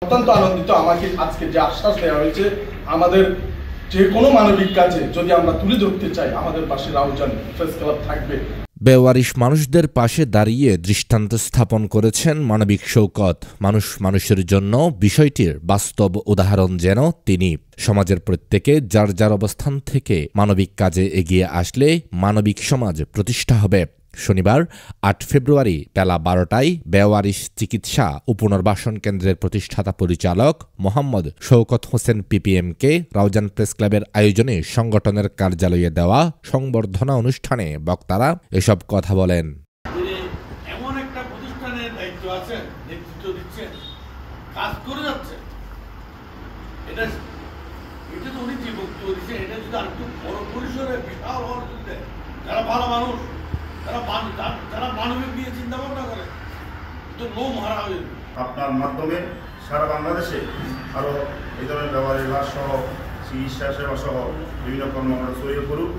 অত্যন্ত আনন্দিত আমাকে আজকে যে আশ্বাস দেওয়া হয়েছে আমাদের যে কোনো মানবিক কাজে যদি আমরা তুলে ধরতে চাই আমাদের পাশে রাউজান প্রেস ক্লাব থাকবে। বেওয়ারিশ মানুষদের পাশে দাঁড়িয়ে দৃষ্টান্ত স্থাপন করেছেন মানবিক শওকত। মানুষ মানুষের জন্য বিষয়টির বাস্তব উদাহরণ যেন তিনি। সমাজের প্রত্যেকে যার যার অবস্থান থেকে মানবিক কাজে এগিয়ে আসলে মানবিক সমাজ প্রতিষ্ঠা হবে। শনিবার ৮ ফেব্রুয়ারি বেলা ১২টায় বেওয়ারিশ চিকিৎসা ও পুনর্বাসন কেন্দ্রের প্রতিষ্ঠাতা পরিচালক মোহাম্মদ শওকত হোসেন পিপিএমকে রাউজান প্রেস ক্লাবের আয়োজনে সংগঠনের কার্যালয়ে দেওয়া সংবর্ধনা অনুষ্ঠানে বক্তারা এসব কথা বলেন। এমন একটা প্রতিষ্ঠানের দায়িত্ব আছেন, নেতৃত্ব দিচ্ছেন, কাজ করে যাচ্ছেন, এটা তো উনি যে বক্তব্য দিচ্ছেন এটা যদি আরেকটু বড় পরিসরে বিশাল হওয়ার জন্য যারা ভালো মানুষ, যারা মানবিক নিয়ে চিন্তা ভাবনা করে তো লোম হারা হয়ে যাবে। আপনার মাধ্যমে সারা বাংলাদেশে আরও এই ধরনের ব্যবহারিক সহ চিকিৎসা সেবা সহ বিভিন্ন কর্মকাণ্ড ছড়িয়ে পড়ুক।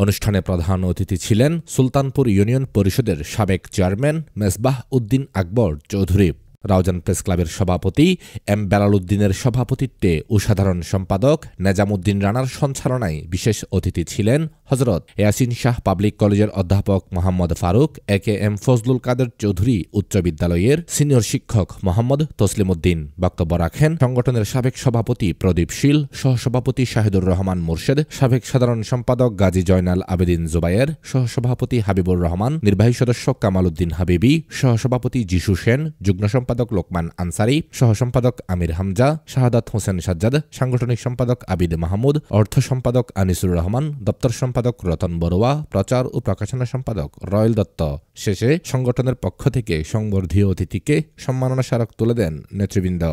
অনুষ্ঠানে প্রধান অতিথি ছিলেন সুলতানপুর ইউনিয়ন পরিষদের সাবেক চেয়ারম্যান মেজবাহ উদ্দিন আকবর চৌধুরী। রাউজান প্রেস ক্লাবের সভাপতি এম বেলাল উদ্দিনের সভাপতিত্বে ও সাধারণ সম্পাদক নেজামুদ্দিন রানার সঞ্চালনায় বিশেষ অতিথি ছিলেন হজরত ইয়াসিন শাহ পাবলিক কলেজের অধ্যাপক মোহাম্মদ ফারুক, একেএম ফজলুল কাদের চৌধুরী উচ্চ বিদ্যালয়ের সিনিয়র শিক্ষক মোহাম্মদ তসলিম উদ্দিন। বক্তব্য রাখেন সংগঠনের সাবেক সভাপতি প্রদীপ শীল, সহসভাপতি শাহিদুর রহমান মোর্শেদ, সাবেক সাধারণ সম্পাদক গাজী জয়নাল আবেদিন জুবায়ের, সহসভাপতি হাবিবুর রহমান, নির্বাহী সদস্য কামাল উদ্দিন হাবিবি, সহসভাপতি যিশু সেন, যুগ্ম সম্পাদক লোকমান আনসারি, সহ সম্পাদক আমির হামজা, শাহাদাত হোসেন সাজ্জাদ, সাংগঠনিক সম্পাদক আবিদ মাহমুদ, অর্থ সম্পাদক আনিসুর রহমান, দপ্তর সম্পাদক রতন বড়ুয়া, প্রচার ও প্রকাশনা সম্পাদক রয়েল দত্ত। শেষে সংগঠনের পক্ষ থেকে সংবর্ধীয় অতিথিকে সম্মাননা স্মারক তুলে দেন নেতৃবৃন্দ।